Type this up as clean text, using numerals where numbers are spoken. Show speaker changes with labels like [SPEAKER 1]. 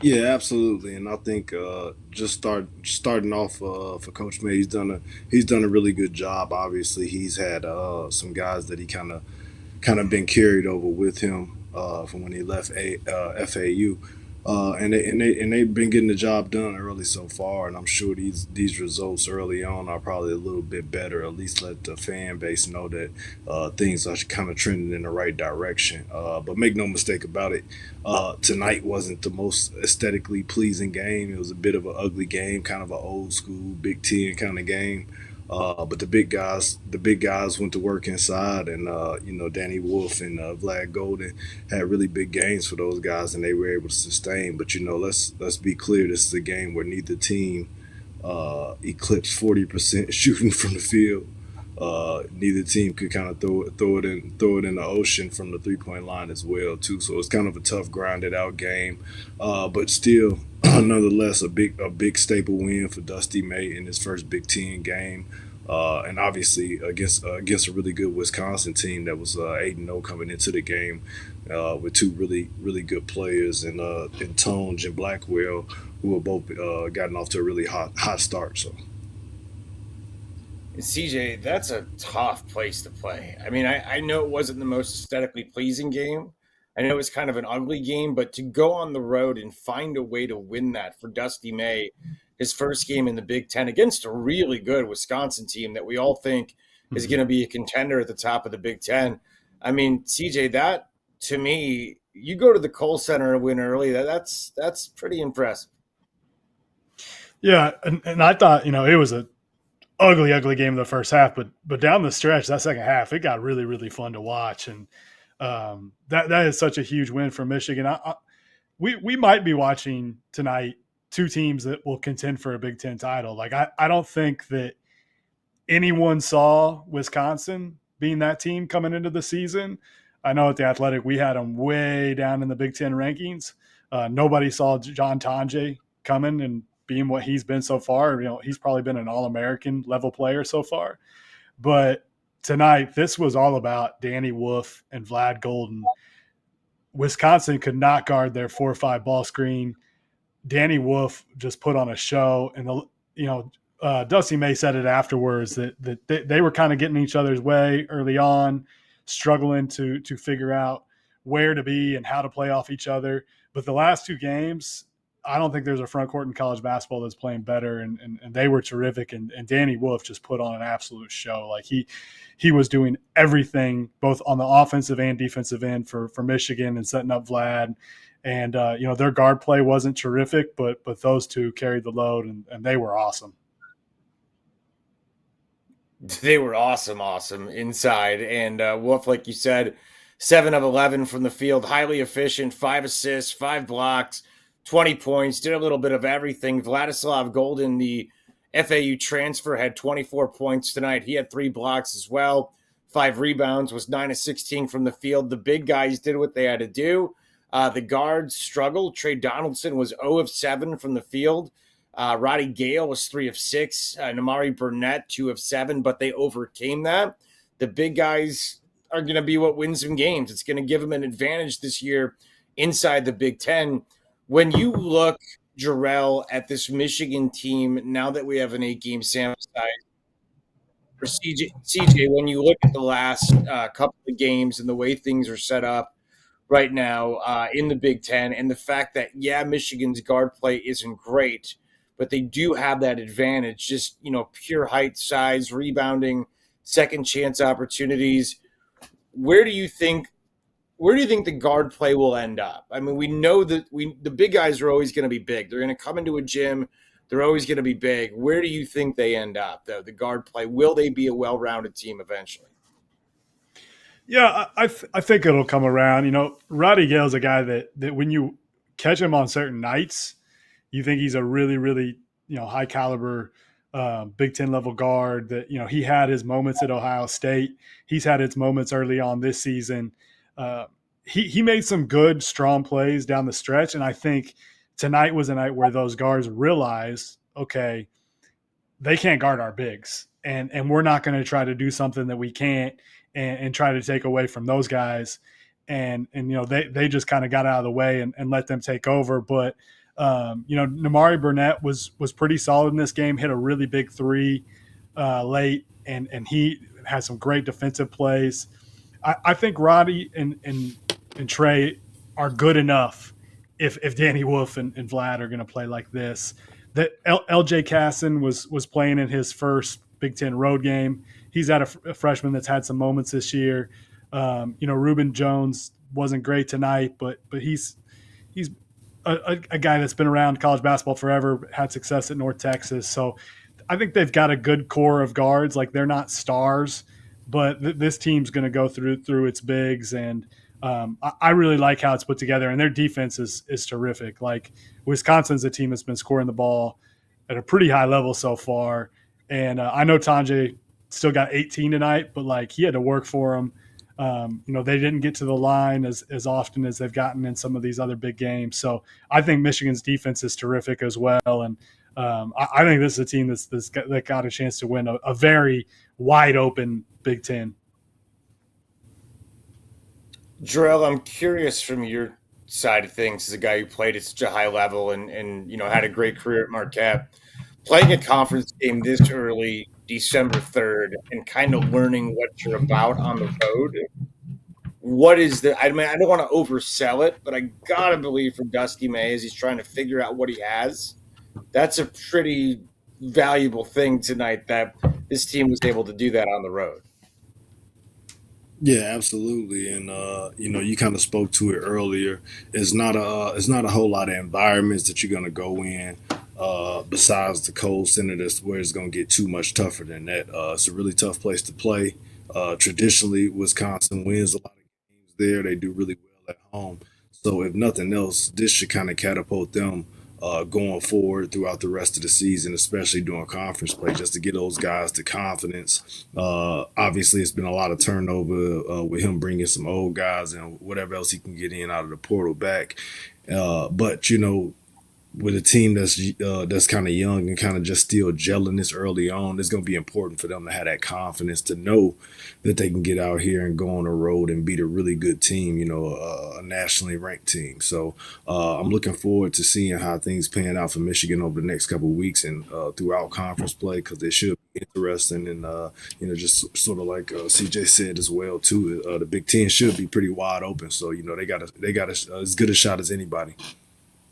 [SPEAKER 1] Yeah, absolutely, and I think starting off for Coach May, he's done a really good job. Obviously, he's had some guys that he kind of been carried over with him from when he left FAU, and they've been getting the job done early so far. And I'm sure these results early on are probably a little bit better. At least let the fan base know that things are kind of trending in the right direction. But make no mistake about it, tonight wasn't the most aesthetically pleasing game. It was a bit of an ugly game, kind of an old school Big Ten kind of game. But the big guys went to work inside, and Danny Wolf and Vlad Golden had really big games for those guys, and they were able to sustain. But let's be clear: this is a game where neither team eclipsed 40% shooting from the field. Neither team could kind of throw it in the ocean from the 3 point line as well too. So it's kind of a tough, grinded out game, but still, nonetheless, a big staple win for Dusty May in his first Big Ten game, and obviously against a really good Wisconsin team that was 8-0 coming into the game, with two really good players in Tonge and Blackwell, who have both gotten off to a really hot start. So.
[SPEAKER 2] CJ, that's a tough place to play. I mean, I know it wasn't the most aesthetically pleasing game. I know it was kind of an ugly game, but to go on the road and find a way to win that for Dusty May, his first game in the Big Ten against a really good Wisconsin team that we all think is
[SPEAKER 3] Mhm.
[SPEAKER 2] going to be a contender at the top of the Big Ten. I mean, CJ, that to me, you go to the Kohl Center and win early. That's pretty impressive.
[SPEAKER 3] Yeah, and I thought it was a ugly game in the first half, but down the stretch, that second half, it got really really fun to watch, and that is such a huge win for Michigan. We might be watching tonight two teams that will contend for a Big Ten title. Like I don't think that anyone saw Wisconsin being that team coming into the season. I know at the Athletic we had them way down in the Big Ten rankings. Nobody saw John Tonje coming and being what he's been so far. He's probably been an All-American level player so far. But tonight, this was all about Danny Wolf and Vlad Golden. Wisconsin could not guard their 4-5 ball screen. Danny Wolf just put on a show, and Dusty May said it afterwards that they were kind of getting each other's way early on, struggling to figure out where to be and how to play off each other. But the last two games, I don't think there's a front court in college basketball that's playing better, and they were terrific. And Danny Wolf just put on an absolute show. Like he was doing everything both on the offensive and defensive end for Michigan and setting up Vlad. And their guard play wasn't terrific, but those two carried the load, and they were awesome.
[SPEAKER 2] They were awesome inside. And Wolf, like you said, 7 of 11 from the field, highly efficient, 5 assists, 5 blocks, 20 points, did a little bit of everything. Vladislav Golden, the FAU transfer, had 24 points tonight. He had 3 blocks as well, 5 rebounds, was 9 of 16 from the field. The big guys did what they had to do. The guards struggled. Trey Donaldson was 0 of 7 from the field. Roddy Gale was 3 of 6. Namari Burnett 2 of 7, but they overcame that. The big guys are going to be what wins some games. It's going to give them an advantage this year inside the Big Ten. When you look, Jarrell, at this Michigan team, now that we have an 8-game sample size, for CJ, when you look at the last couple of games and the way things are set up right now in the Big Ten, and the fact that, yeah, Michigan's guard play isn't great, but they do have that advantage, just, pure height, size, rebounding, second chance opportunities. Where do you think the guard play will end up? I mean, we know that the big guys are always going to be big. They're going to come into a gym. They're always going to be big. Where do you think they end up, though, the guard play? Will they be a well-rounded team eventually?
[SPEAKER 3] Yeah, I think it'll come around. Roddy Gale's a guy that when you catch him on certain nights, you think he's a really, really, high caliber Big Ten level guard. That he had his moments at Ohio State. He's had his moments early on this season. He made some good, strong plays down the stretch, and I think tonight was a night where those guards realized, okay, they can't guard our bigs, and we're not going to try to do something that we can't and try to take away from those guys. And they just kind of got out of the way and let them take over. But Namari Burnett was pretty solid in this game, hit a really big three late, and he had some great defensive plays. I think Roddy and Trey are good enough if Danny Wolf and Vlad are going to play like this. That LJ Casson was playing in his first Big Ten road game. He's a freshman that's had some moments this year. Reuben Jones wasn't great tonight, but he's a guy that's been around college basketball forever, had success at North Texas. So I think they've got a good core of guards. Like, they're not stars, but this team's going to go through its bigs, and I really like how it's put together. And their defense is terrific. Like, Wisconsin's a team that's been scoring the ball at a pretty high level so far. And I know Tanjay still got 18 tonight, but like, he had to work for them. They didn't get to the line as often as they've gotten in some of these other big games. So I think Michigan's defense is terrific as well. And I think this is a team that got a chance to win a very wide open Big Ten.
[SPEAKER 2] Jarrell, I'm curious from your side of things, as a guy who played at such a high level and had a great career at Marquette, playing a conference game this early, December 3rd, and kind of learning what you're about on the road. What is the – I mean, I don't want to oversell it, but I got to believe from Dusty May, as he's trying to figure out what he has, that's a pretty valuable thing tonight, that this team was able to do that on the road.
[SPEAKER 1] Yeah, absolutely, and you kind of spoke to it earlier. It's not a whole lot of environments that you're going to go in besides the Kohl Center, that's where it's going to get too much tougher than that. It's a really tough place to play. Traditionally, Wisconsin wins a lot of games there. They do really well at home. So if nothing else, this should kind of catapult them going forward throughout the rest of the season, especially during conference play, just to get those guys the confidence. Obviously, it's been a lot of turnover with him bringing some old guys and whatever else he can get in out of the portal back. But with a team that's kind of young and kind of just still gelling this early on, it's going to be important for them to have that confidence to know that they can get out here and go on the road and beat a really good team, a nationally ranked team. So I'm looking forward to seeing how things pan out for Michigan over the next couple of weeks and throughout conference play, because they should be interesting. And just sort of like CJ said as well too, the Big Ten should be pretty wide open. So they got as good a shot as anybody.